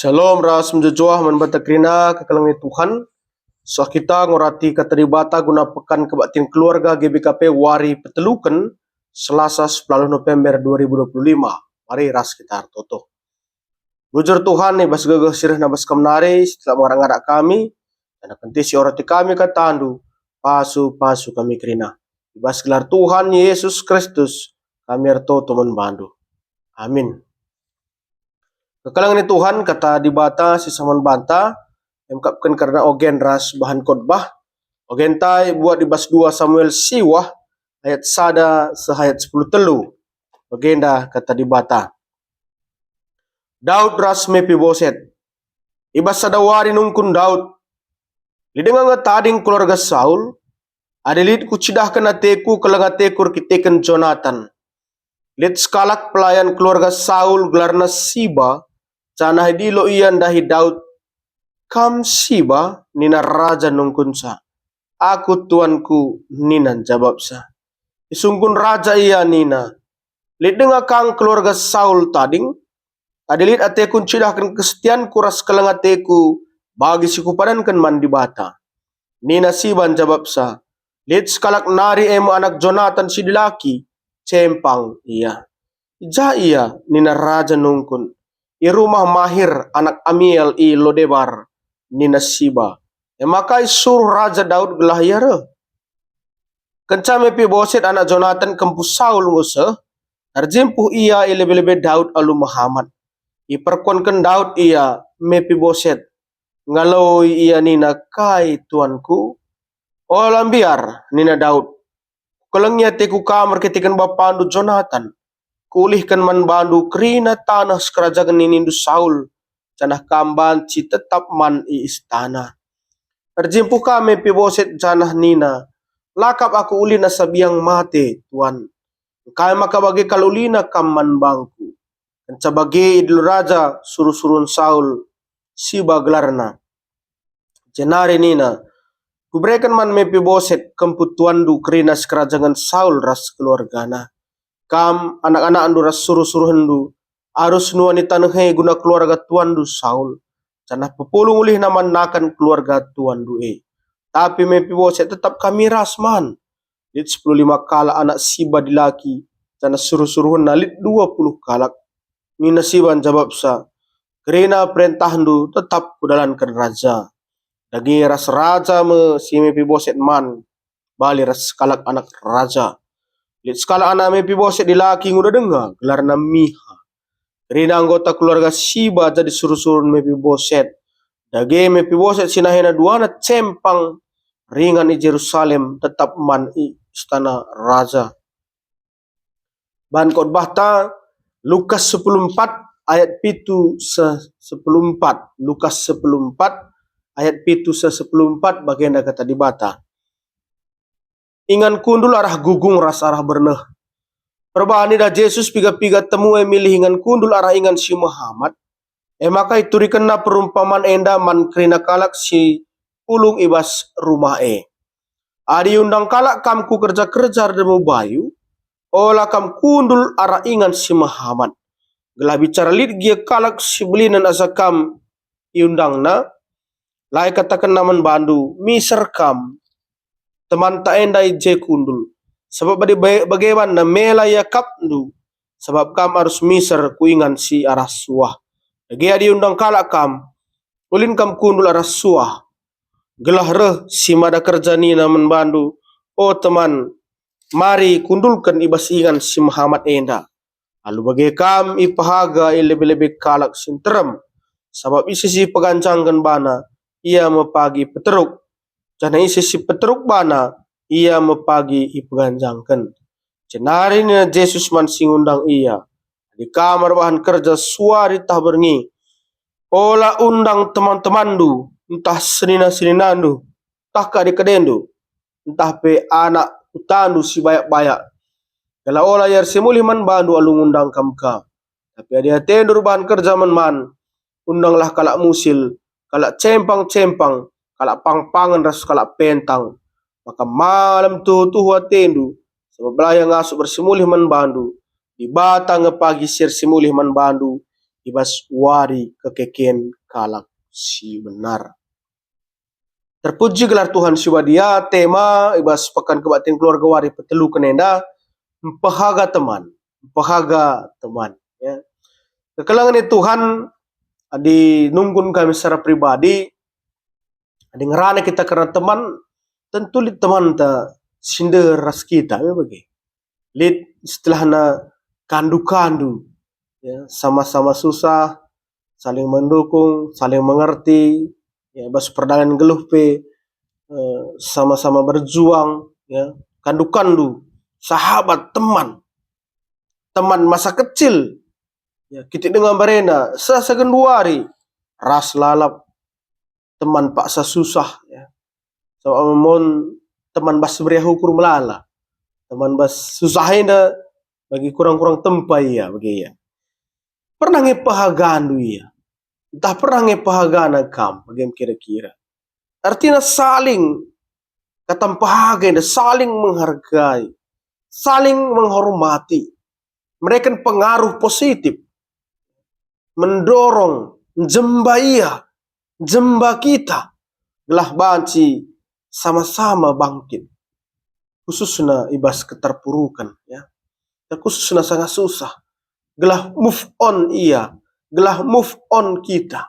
Shalom ras menjujuah menbata kerina kekalangnya Tuhan. So kita ngorati keterlibatan guna pekan kebaktian keluarga GBKP Wari Petelukan Selasa 10 November 2025. Mari ras kita toto. Bujur Tuhan ni bas gagah sirah na bas kamnari setelah orang arak kami dan kentisi orati kami katandu pasu kami kerina. Bas gelar Tuhan Yesus Kristus kami artoto membantu. Amin. Kekalangan Tuhan kata dibata si saman banta emkapkan karena ogen ras bahan khotbah ogen tai buat di bas 2 Samuel siwah ayat sada sehayat 10 telu bagenda kata dibata Daud ras Mefiboset ibas sadawari nungkun Daud lidengang tading keluarga Saul adelit kucidahkan ateku kelangatekur kiteken Jonathan lit skalak pelayan keluarga Saul gelarna Siba canah dilo iyan dahi Daud kam Siba nina raja nungkunsa aku tuanku ninan jawabsa isungkun raja iya nina lit denga kang keluarga Saul tading adelit atekun cidahkan kesetian kuras kelangateku bagi sikupadankan mandi bata nina Siban jawabsa lit skalak nari emu anak Jonathan sidilaki cempang iya ja iya nina raja nungkun i rumah Mahir anak Amiel i Lodebar nina Siba emakai suruh raja Daud gelah yara kenca Mefiboset anak Jonathan kempus Saul ngusa arjimpuh ia i lebe-lebe Daud alu Muhammad i perkonkan Daud ia Mefiboset ngalau ia nina kai tuanku olam biar nina Daud kolengnya teku kamar ketikan bapandu Jonathan kulihkan man bandu kerina tanah sekerajakan ninindu Saul canah kambanci tetap man i istana terjimpuh kami Mefiboset canah nina lakap aku ulina sabiang mate tuan kai maka bagi kalulina kamman bangku kenca bagi idul raja suruh-surun Saul Siba gelarna jenari nina kuberikan man Mefiboset kemput tuandu kerina sekerajangan Saul ras keluargana kam anak-anak andu ras suruh-suruh hendu arus nuani tanah guna keluarga tuandu Saul canah pepulung ulih naman nakan keluarga tuandu tapi Mefiboset tetap kami rasman lit 15 kala anak Siba dilaki canah suruh-suruh nalit 20 kalak nina Siban jawabsa kerina perintah hendu tetap kudalankan raja dagi ras raja me si Mefiboset man bali ras kalak anak raja lit skala anak Mefiboset dilaki nguda dengar gelarna Miha kerina anggota keluarga Siba jadi suruh-suruh Mefiboset dagi Mefiboset sinahina duana cempang ringan i Jerusalem tetap man i istana raja ban khotbah ta Lukas 14 ayat pitu 14 Lukas 14 ayat pitu 14 bagian kata dibata ingan kundul arah gugung ras arah berneh perbani dah Yesus piga-piga temu milih ingan kundul arah ingan si Muhammad maka ituri kena perumpamaan enda man kerina kalak si pulung ibas rumah adi undang kalak kamku kerja-kerja demu bayu olah kam kundul arah ingan si Muhammad gelah bicara lid gia kalak si belinan asakam iundang na lai katakan naman bandu miser kam teman tak endai je kundul sebab bagaimana mela ya kapndu sebab kam harus miser kuingan si arah suah dia diundang kalak kam ulin kam kundul arah suah gelah reh si mada kerja ni naman bandu oh teman mari kundulkan ibas ingan si Muhammad enda alu bagi kam ipahaga lebih-lebih kalak sinterem sebab isi si pegancangkan bana ia mepagi peteruk jana isi si peteruk bana ia mepagi ipeganjangkan cenari ni Yesus man singundang ia di kamar bahan kerja suari tah berngi ola undang teman-temandu entah senina-seninandu entah kadik-kadendu entah pe anak utandu si bayak-bayak kalau ola yar semulih man bandu alung undang kamka tapi ada tendur bahan kerja man undanglah kalak musil kalak cempang-cempang kalak pang-pangan ras kalak pentang maka malam tuh atendu sebab belayang asuk bersemulih man bandu di batang pagi sir semulih man bandu ibas wari kekeken kalak si benar. Terpuji gelar Tuhan siwadia, tema ibas pekan kebaktian keluarga wari petelu kenenda, pehaga teman, ya. Kekelangan Tuhan adi nunggun kami secara pribadi, adi ngerana kita karena teman, tentu lid teman ta sinde ras kita, ya bagi. Lid setelahna kandu-kandu, ya, sama-sama susah, saling mendukung, saling mengerti, ya, bas perdangan geluh pe, sama-sama berjuang, ya, kandu-kandu, sahabat, teman masa kecil, ya, kita dengan barena, segenduari, ras lalap, teman paksa susah, ya, sama mon teman bas beriah hukur melala, teman bas susahnya bagi kurang-kurang tempai ya, bagi ya. Pernah ngepahagan ya, entah pernah ngepahagan kam, bagaimana kira-kira. Artinya saling katampahagan, saling menghargai, saling menghormati, mereka pengaruh positif, mendorong, jemba kita, gelah banci sama-sama bangkit, khususnya ibas keterpurukan, ya, khususnya sangat susah, gelah move on gelah move on kita,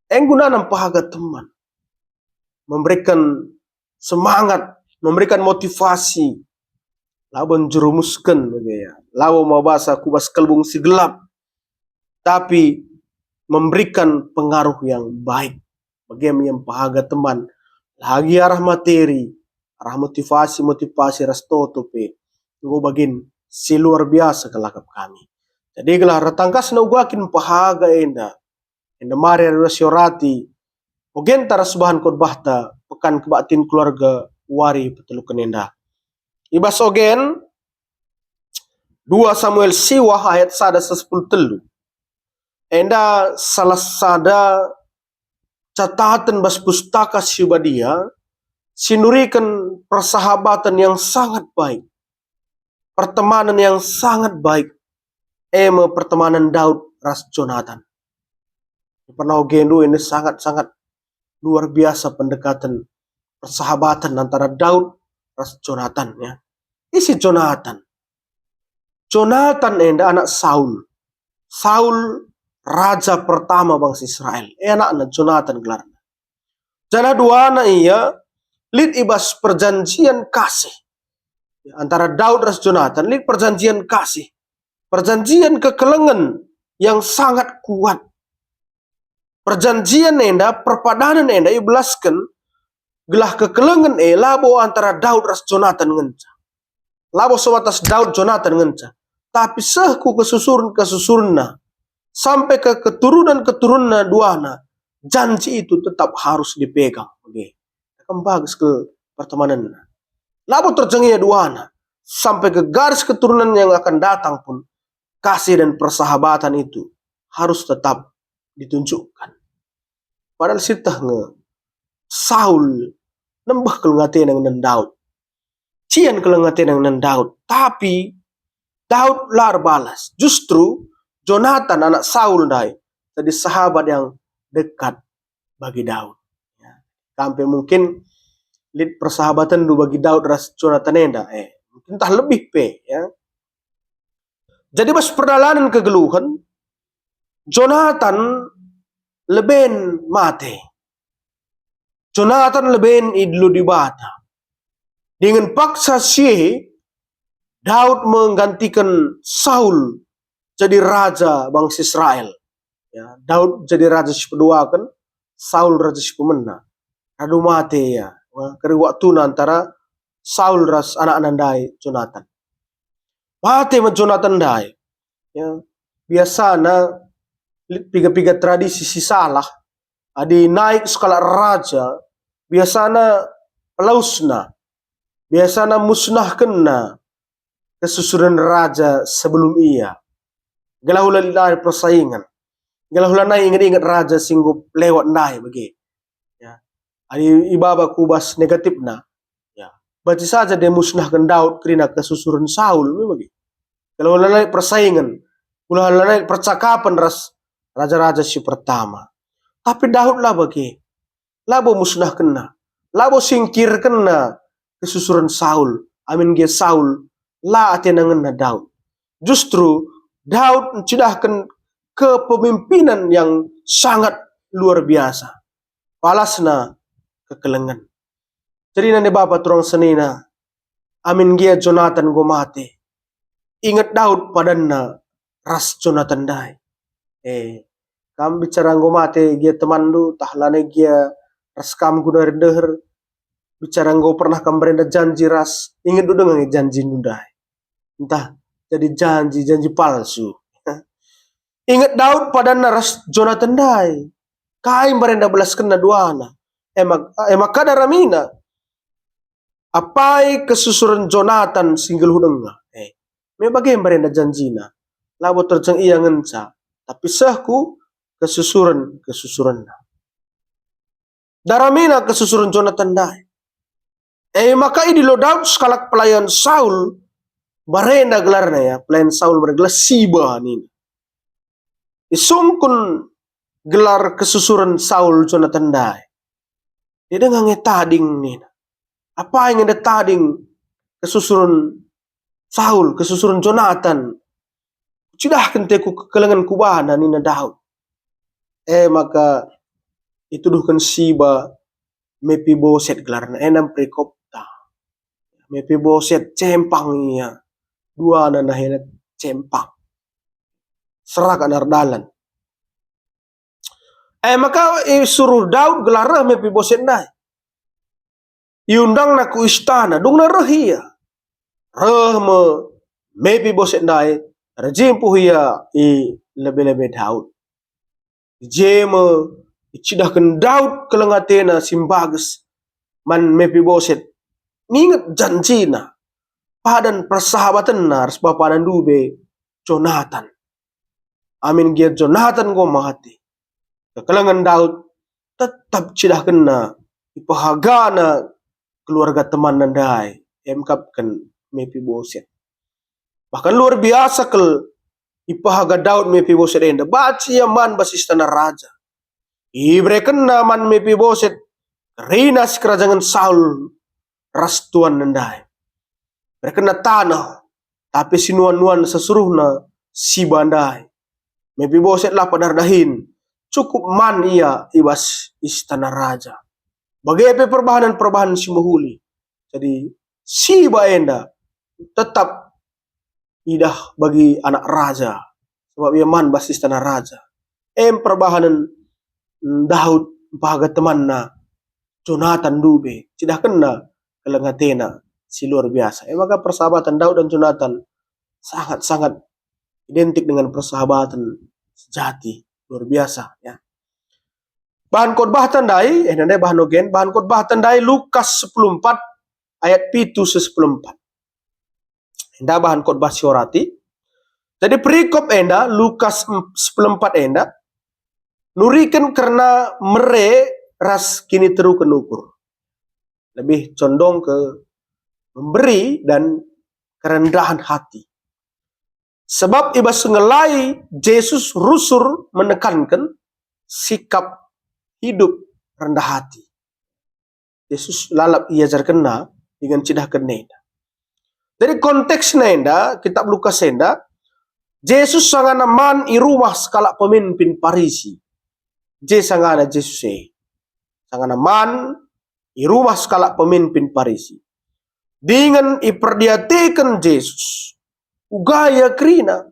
gunaan pahaga teman, memberikan semangat, memberikan motivasi, lawan jerumuskan, ya, lawan mau bahasa kubas kelbung si gelap, tapi memberikan pengaruh yang baik, bagaimana yang pahaga teman, lagi arah materi, arah motivasi restoto pe, gue bagin si luar biasa kelakap kami. Jadi gelah ratangkas na ugakin pahaga enda mari rasiorati, ogen tarasubahan kodbahta, pekan kebaktin keluarga wari petelu kenenda. Ibas ogen 2 Samuel siwah ayat 1 telu. Enda salah sada catatan bas pustaka sibadia sinurikan persahabatan yang sangat baik, pertemanan yang sangat baik, pertemanan Daud ras Jonathan. Pernah ogendu ini sangat-sangat luar biasa pendekatan persahabatan antara Daud ras Jonathan, ya. Isi Jonathan enda anak Saul raja pertama bangsa Israel, anak Jonathan gelarnya. Jana dua anak iya lid ibas perjanjian kasih antara Daud dan Jonathan, lid perjanjian kasih, perjanjian kekelengan yang sangat kuat, perjanjian enda, perpadanan enda ibelaskan gelah kekelengan labo antara Daud dan Jonathan ngenca, labo sebatas Daud Jonathan ngenca, tapi sehku kesusurna sampai ke keturunan duana, janji itu tetap harus dipegang. Oke, akan bagus ke pertemanan. Lalu terjengnya duana sampai ke garis keturunan yang akan datang pun, kasih dan persahabatan itu harus tetap ditunjukkan. Padahal sitah Saul nembah kelengatan dengan Daud, cian kelengatan dengan Daud, tapi Daud lar balas. Justru Jonathan anak Saul jadi sahabat yang dekat bagi Daud. Ya. Sampai mungkin lid persahabatan du bagi Daud ras Jonathan enda, mungkin entah lebih pe, ya. Jadi pas perjalanan kegeluhan, Jonathan leben mate. Jonathan leben idlu di bata. Dengan paksa Daud menggantikan Saul jadi raja bangsa Israel. Ya, Daud jadi raja si kedua kan, Saul raja si pemena. Adu mate ya. Keri waktu antara Saul ras anak nandai Jonathan. Mate ma Jonathan dai. Ya, biasana piga-piga tradisi si salah adi naik skala raja, biasana pelausna, biasana musnahkenna kesusuran raja sebelum ia. Galahula dari persaingan, galahula nai ingat-ingat raja singgup lewat nai bagi, ya. Adi ibaba kubas negatifna, ya. Baca saja dia musnahkan Daud kerana kesusuran Saul bagi. Galahula nai persaingan, galahula nai percakapan ras raja-raja si pertama. Tapi Daud lah bagi, labo musnah kena, labo singkir kena kesusuran Saul. Amin dia Saul, la atenangan na Daud. Justru Daud mencedahkan kepemimpinan yang sangat luar biasa. Palasna kekelengan. Jadi nande bapa turang senina, amin dia Jonathan go mate. Ingat Daud padanna ras Jonathan dai. Kam bicara go mate dia teman lu tahlane dia ras kam guna rendeher. Bicara go pernah kam berenda janji ras. Ingat du dengan janji nundai. Entah jadi janji palsu. Ingat Daud padanna ras Jonathan dai. Kai berenda belas kena duana. Emak kadaramina. Apai kesusuran Jonathan singgil hudenga. Me bagaimana berenda janjina. Labo terjeng iya ngenca. Tapi sahku kesusuran. Daramina kesusuran Jonathan dai. Maka ini lo Daud sekalak pelayan Saul. Barenda gelarnya ya. Pelayan Saul bergelar Siba nih. Isungkun gelar kesusuran Saul Jonathan dai. Dia dengar ngetading nih. Apa yang ada tading kesusuran Saul, kesusuran Jonathan. Sudah kenteku kekelengan kubana nina Daud. Maka itu duhkan Siba Mefiboset gelarna enam prekopta. Mefiboset cempang iya. Dua anak nahena cempang. Serak anardalan. Maka suruh Daud gelarna Mefiboset nai. Iundang na ku istana, dung na rahia. Me Mefiboset nai, rajimpuh ia lebe-lebe Daud. Jeme icidahkan Daud kelengatena simbages man Mefiboset. Ningat janjina. Padan persahabatan na ras bapanan dube Jonathan. Amin gia Jonathan go mati. Kekelangan Daud tetap cidahkan na ipahagana keluarga teman nandai emkapkan Mefiboset. Bahkan luar biasa kel ipahaga Daud Mefiboset enda baci man basis tanah raja. Ibreken naman Mefiboset rinas kerajaan Saul ras tuan nandai. Mereka na tanah tapi sinuan-nuan sesuruhna si bandai. Mefiboset lah padardahin cukup man ia ibas istana raja. Bagaimana perbahanan si mahuli. Jadi si baenda tetap idah bagi anak raja. Sebab ia man bas istana raja. Perbahanan Daud bahaga teman na Jonathan dube. Cidah kena kelengatena si luar biasa. Maka persahabatan Daud dan Jonathan sangat-sangat identik dengan persahabatan sejati. Luar biasa ya. Bahan khotbah tandai, bahan khotbah tandai Lukas 14 ayat 7-14. Enda bahan khotbah siorati. Jadi perikop enda Lukas 14 enda nurikan karena mere ras kini teru kenukur. Lebih condong ke memberi dan kerendahan hati. Sebab ibas ngelai Yesus rusur menekankan sikap hidup rendah hati. Yesus lalap iajar kena dengan cidah kena. Dari konteks nenda kitab Lukas enda, Yesus sangana man i rumah skala pemimpin Parisi. Sangana Yesus sangana man i rumah skala pemimpin Parisi. Dengan iperdiatekan Yesus. Ugaya krina.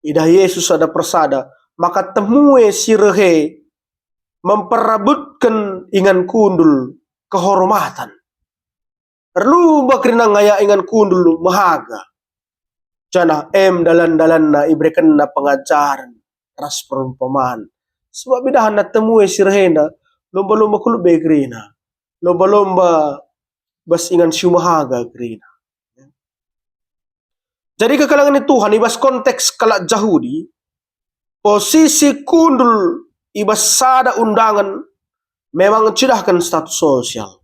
Idah Yesus ada persada. Maka temue sirehe memperabutkan ingan kundul kehormatan. Perlu bakrina ngaya ingan kundul mahaga. Jana dalan-dalan na ibrekan na pengajaran ras perumpamaan. Sebab bidahan na temue sirhenda lomba-lomba kulub bekrina. Lomba-lomba bas ingan siumahaga krina. Jadi kekalangan itu Tuhan ibas konteks kalak Yahudi posisi kundul ibas sada undangan memang cidahkan status sosial.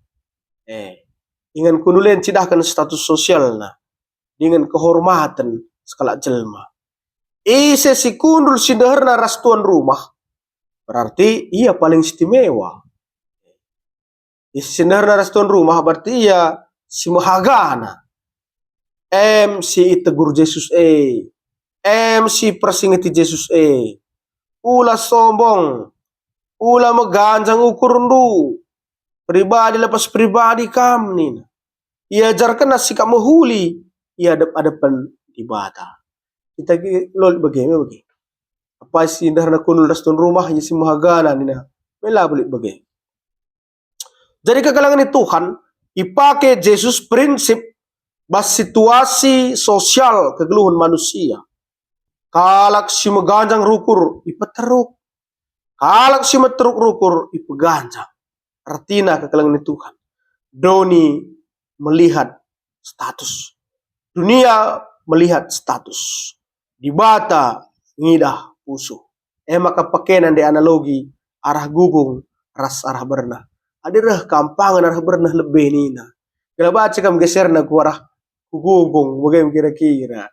Ingan kundulen cidahkan status sosial na dengan kehormatan skala jelma. Ise si kundul si deherna ras tuan rumah, berarti ia paling istimewa. Isi si deherna ras tuan rumah berarti ia si mahagana. Si itegur Jesus si persingiti Jesus ula sombong, ula meganjang ukur ndu, pribadi lepas pribadi kam nina. Ia ajarkan nasi kamu huli, ia adap-adapan ibadah. Kita lol bagaimana bagi? Apa si indah kunul rastun rumah si mahagana nina, mela balik bagi. Jadi kekalangan Tuhan dipakai Yesus prinsip bas situasi sosial kegeluhan manusia. Kalak si meganjang rukur ipateruk, kalak si meteruk rukur ipeganjang. Artinya kekalangan Tuhan. Doni melihat status, dunia melihat status, di bata ngidah pusuh. Maka pakenan di analogi arah gugung ras arah bernah. Adirah kampangan arah bernah lebih nina. Kalau baca kam geser na kuarah kugugung, bagaimana kira-kira.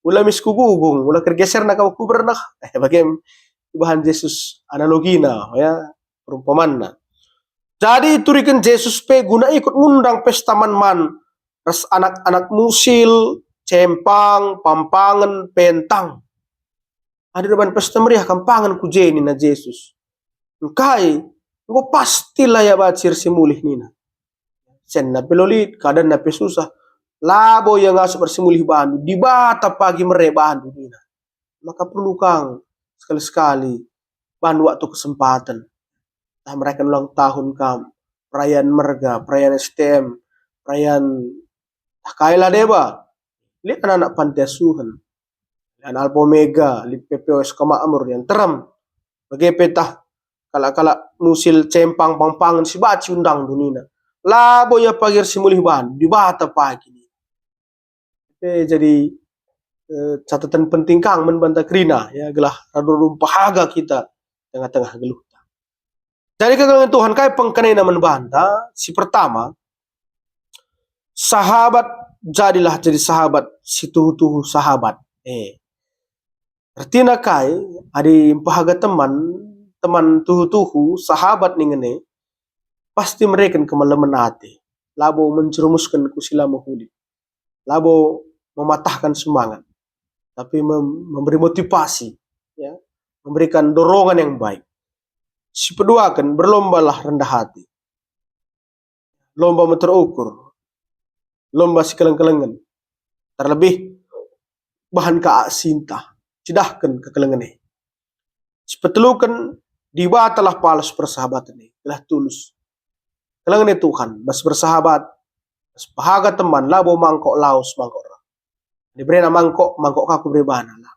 Mula mis kugugung, mula kergeser na kau kubernah. Bagaimana bahan Yesus analogina, ya perumpamanna. Jadi turikan Yesus pe guna ikut ngundang pesta man-man. Ras anak-anak musil, cempang, pampangan, pentang. Ada depan pesta meriah kampangan ku jeni na Yesus. Kai, ngo pastilah ya bacir si mulih nina. Sen na pelolit, kadang na pesusah. Labo yang ngasup bersimulih bandu, di bata pagi merebandu nina. Maka perlu kang sekali-sekali bandu waktu kesempatan. Nah, mereka ulang tahun kam, perayaan merga, perayaan STM, perayaan kailah deba. Lihat anak-anak pantai asuhan, dan Alfa Omega, lihat PPOS Kamakmur yang teram. Bagi petah kalak-kalak musil cempang pangpangan si baci undang dunina. Labo ya pagir simulih ban di bata pagi. Jadi catatan penting kang membantah krina ya gelah radulum pahaga kita tengah-tengah geluh. Jadi kekalangan Tuhan kai pengkenena membantah si pertama sahabat jadilah jadi sahabat si tuhu sahabat. Artinya kai adi pahaga teman tuhu sahabat ningene pasti mereka kemalaman hati. Labo mencerumuskan kusila mahuli. Labo mematahkan semangat. Tapi memberi motivasi, ya, memberikan dorongan yang baik. Si kedua kan berlombalah rendah hati. Lomba terukur. Lomba si keleng-kelengan. Terlebih bahan kaasinta. Cidahkan kekelengan ini. Sepetelukan dibatalah palas persahabatan ini. Telah tulus. Kelengan Tuhan. Bas bersahabat. Bas pahaga teman. Labo mangkok laos mangkok. Diberi nama mangkok kaku beri bahan lah.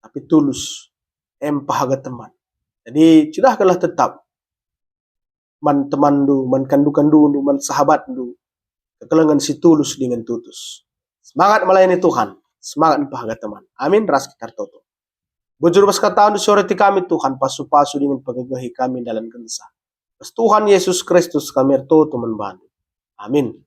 Tapi tulus. Pahaga teman. Jadi cidahkanlah tetap man teman du, man kandu-kandu du, man sahabat du. Kekelengan si tulus dengan tutus. Semangat melayani Tuhan, semangat pahaga teman. Amin. Ras kita toto. Bujur bas kataan du soroti kami Tuhan, pasu-pasu dengan pegagahi kami dalam gensa. Pas Tuhan Yesus Kristus kami toto membantu. Amin.